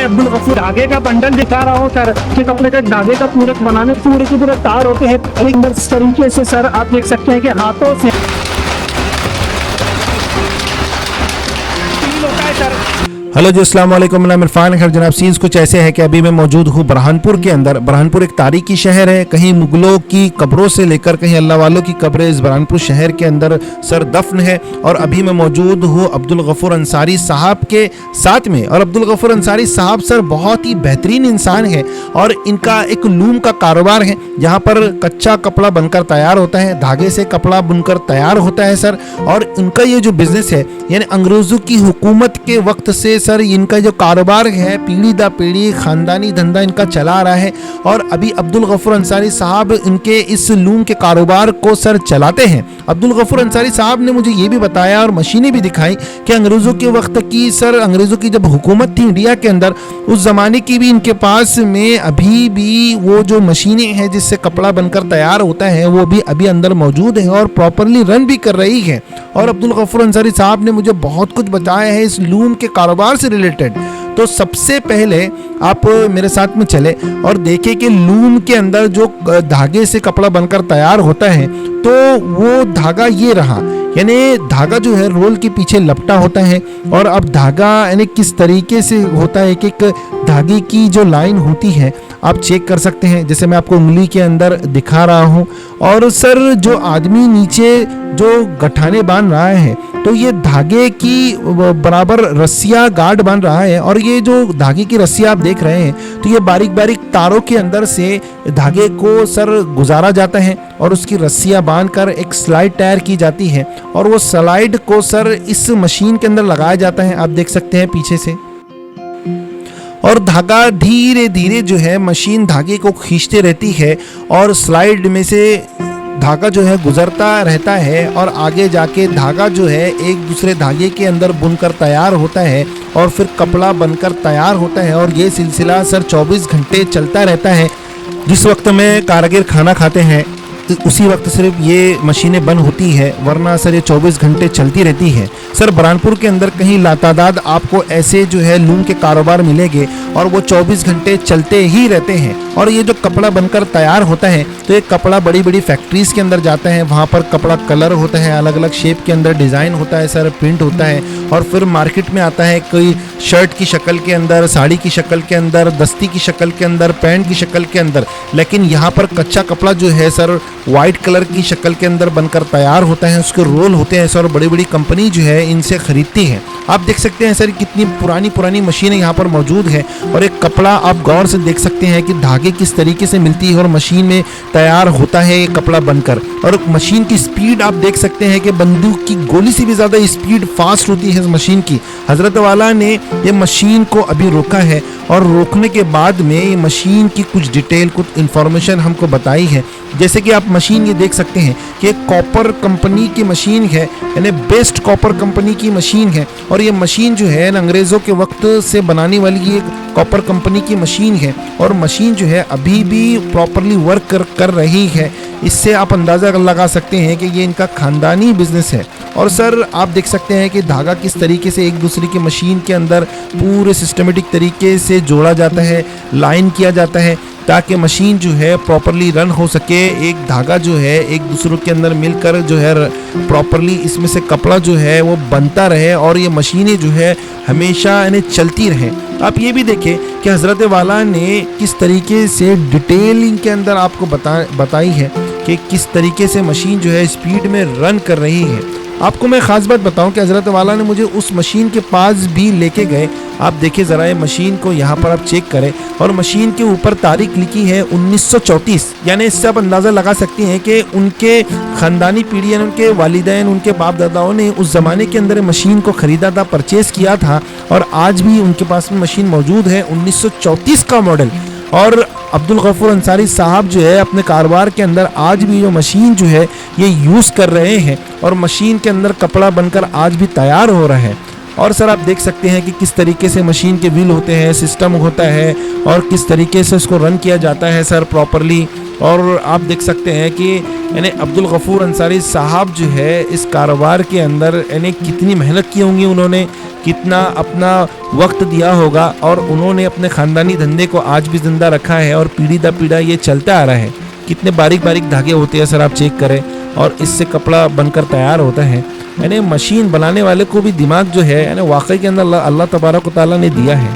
अब्दुल गफूर। धागे का बंडल दिखा रहा हूँ सर कि कपड़े के धागे का पूरक बनाने पूरे के पूरे तार होते हैं एक इस तरीके से सर आप देख सकते हैं कि हाथों से होता है सर। हेलो जी, अस्सलाम वालेकुम। मेरा नाम इरफान खैर जनाब। सीन्स कुछ ऐसे है कि अभी मैं मौजूद हूँ बुरहानपुर के अंदर। बुरहानपुर एक तारीखी शहर है, कहीं मुगलों की कब्रों से लेकर कहीं अल्लाह वालों की कब्रें इस बुरहानपुर शहर के अंदर सर दफन है। और अभी मैं मौजूद हूँ अब्दुल गफूर अंसारी साहब के साथ में। और अब्दुल गफूर अंसारी साहब सर बहुत ही बेहतरीन इंसान है और इनका एक लूम का कारोबार है जहाँ पर कच्चा कपड़ा बनकर तैयार होता है, धागे से कपड़ा बुनकर तैयार होता है सर। और इनका ये जो बिजनेस है यानी अंग्रेजों की हुकूमत के वक्त से सर इनका जो कारोबार है पीढ़ी दर पीढ़ी खानदानी धंधा इनका चला आ रहा है। और अभी अब्दुल गफूर अंसारी साहब इनके इस लूम के कारोबार को सर चलाते हैं। अब्दुल गफूर अंसारी साहब ने मुझे ये भी बताया और मशीनें भी दिखाई कि अंग्रेजों के वक्त की सर अंग्रेजों की जब हुकूमत थी इंडिया के अंदर उस जमाने की भी इनके पास में अभी भी वो जो मशीनें हैं जिससे कपड़ा बनकर तैयार होता है वो भी अभी अंदर मौजूद है और प्रॉपरली रन भी कर रही है। और अब्दुल गफूर अंसारी साहब ने मुझे बहुत कुछ बताया है इस लूम के कारोबार से रिलेटेड। तो सबसे पहले आप मेरे साथ में चले और देखें कि लूम के अंदर जो धागे से कपड़ा बनकर तैयार होता है तो वो धागा ये रहा, यानी धागा जो है रोल के पीछे लपटा होता है। और अब धागा यानी किस तरीके से होता है कि एक धागे की जो लाइन होती है आप चेक कर सकते हैं, जैसे मैं आपको उंगली के अंदर दिखा रहा हूँ। और सर जो आदमी नीचे जो गठाने बांध रहा है तो ये धागे की बराबर रस्सियाँ गार्ड बन रहा है। और ये जो धागे की रस्सियाँ आप देख रहे हैं तो ये बारीक बारीक तारों के अंदर से धागे को सर गुजारा जाता है और उसकी रस्सियाँ बांधकर एक स्लाइड तैयार की जाती है और वो स्लाइड को सर इस मशीन के अंदर लगाया जाता है, आप देख सकते हैं पीछे से। और धागा धीरे धीरे जो है मशीन धागे को खींचते रहती है और स्लाइड में से धागा जो है गुजरता रहता है और आगे जाके धागा जो है एक दूसरे धागे के अंदर बुनकर तैयार होता है और फिर कपड़ा बनकर तैयार होता है। और ये सिलसिला सर 24 घंटे चलता रहता है। जिस वक्त में कारीगर खाना खाते हैं उसी वक्त सिर्फ ये मशीनें बंद होती है, वरना सर ये 24 घंटे चलती रहती है। सर बुरहानपुर के अंदर कहीं लातादाद आपको ऐसे जो है लूम के कारोबार मिलेंगे और वो 24 घंटे चलते ही रहते हैं। और ये जो कपड़ा बनकर तैयार होता है तो ये कपड़ा बड़ी बड़ी फैक्ट्रीज के अंदर जाता है, वहाँ पर कपड़ा कलर होता है, अलग अलग शेप के अंदर डिज़ाइन होता है सर, प्रिंट होता है और फिर मार्केट में आता है। कोई शर्ट की शक्ल के अंदर, साड़ी की शक्ल के अंदर, दस्ती की शक्ल के अंदर, पैंट की शक्ल के अंदर। लेकिन यहाँ पर कच्चा कपड़ा जो है सर वाइट कलर की शक्ल के अंदर बनकर तैयार होता है, उसके रोल होते हैं सर। बड़ी बड़ी कंपनी जो है इनसे खरीदती है। आप देख सकते हैं सर कितनी पुरानी पुरानी मशीनें यहाँ पर मौजूद है। और एक कपड़ा आप गौर से देख सकते हैं कि धागे किस तरीके से मिलती है और मशीन में तैयार होता है ये कपड़ा बनकर। और मशीन की स्पीड आप देख सकते हैं कि बंदूक की गोली से भी ज़्यादा स्पीड फास्ट होती है इस मशीन की। हजरत वाला ने ये मशीन को अभी रोका है और रोकने के बाद में ये मशीन की कुछ डिटेल कुछ इंफॉर्मेशन हमको बताई है। जैसे कि आप मशीन ये देख सकते हैं कि कॉपर कंपनी की मशीन है, यानी बेस्ट कॉपर कंपनी की मशीन है। और ये मशीन जो है अंग्रेज़ों के वक्त से बनाने वाली ये कॉपर कंपनी की मशीन है और मशीन जो है अभी भी प्रॉपरली वर्क कर रही है। इससे आप अंदाज़ा लगा सकते हैं कि ये इनका खानदानी बिजनेस है। और सर आप देख सकते हैं कि धागा किस तरीके से एक दूसरे की मशीन के अंदर पूरे सिस्टमेटिक तरीके से जोड़ा जाता है, लाइन किया जाता है ताकि मशीन जो है प्रॉपरली रन हो सके। एक धागा जो है एक दूसरों के अंदर मिलकर जो है प्रॉपरली इसमें से कपड़ा जो है वो बनता रहे और ये मशीनें जो है हमेशा इन्हें चलती रहें। आप ये भी देखें कि हज़रत वाला ने किस तरीके से डिटेलिंग के अंदर आपको बताई है कि किस तरीके से मशीन जो है स्पीड में रन कर रही है। आपको मैं ख़ास बात बताऊं कि हज़रत वाला ने मुझे उस मशीन के पास भी लेके गए। आप देखिए ज़रा ये मशीन को, यहाँ पर आप चेक करें और मशीन के ऊपर तारीख लिखी है 1934। यानी इससे आप अंदाज़ा लगा सकते हैं कि उनके ख़ानदानी पीढ़ी यानी उनके वालिदैन, उनके बाप दादाओं ने उस ज़माने के अंदर मशीन को ख़रीदा था, परचेज़ किया था और आज भी उनके पास में मशीन मौजूद है 1934 का मॉडल। और अब्दुल गफूर अंसारी साहब जो है अपने कारोबार के अंदर आज भी जो मशीन जो है ये यूज़ कर रहे हैं और मशीन के अंदर कपड़ा बनकर आज भी तैयार हो रहा है। और सर आप देख सकते हैं कि किस तरीके से मशीन के व्हील होते हैं, सिस्टम होता है और किस तरीके से उसको रन किया जाता है सर प्रॉपरली। और आप देख सकते हैं कि यानी अब्दुल गफूर अंसारी साहब जो है इस कारोबार के अंदर यानी कितनी मेहनत की होंगी उन्होंने कितना अपना वक्त दिया होगा और उन्होंने अपने ख़ानदानी धंधे को आज भी ज़िंदा रखा है और पीढ़ी दर पीढ़ी ये चलता आ रहा है। कितने बारीक बारीक धागे होते हैं सर, आप चेक करें, और इससे कपड़ा बनकर तैयार होता है। यानी मशीन बनाने वाले को भी दिमाग जो है यानी वाकई के अंदर अल्लाह तबारक व तआला ने दिया है।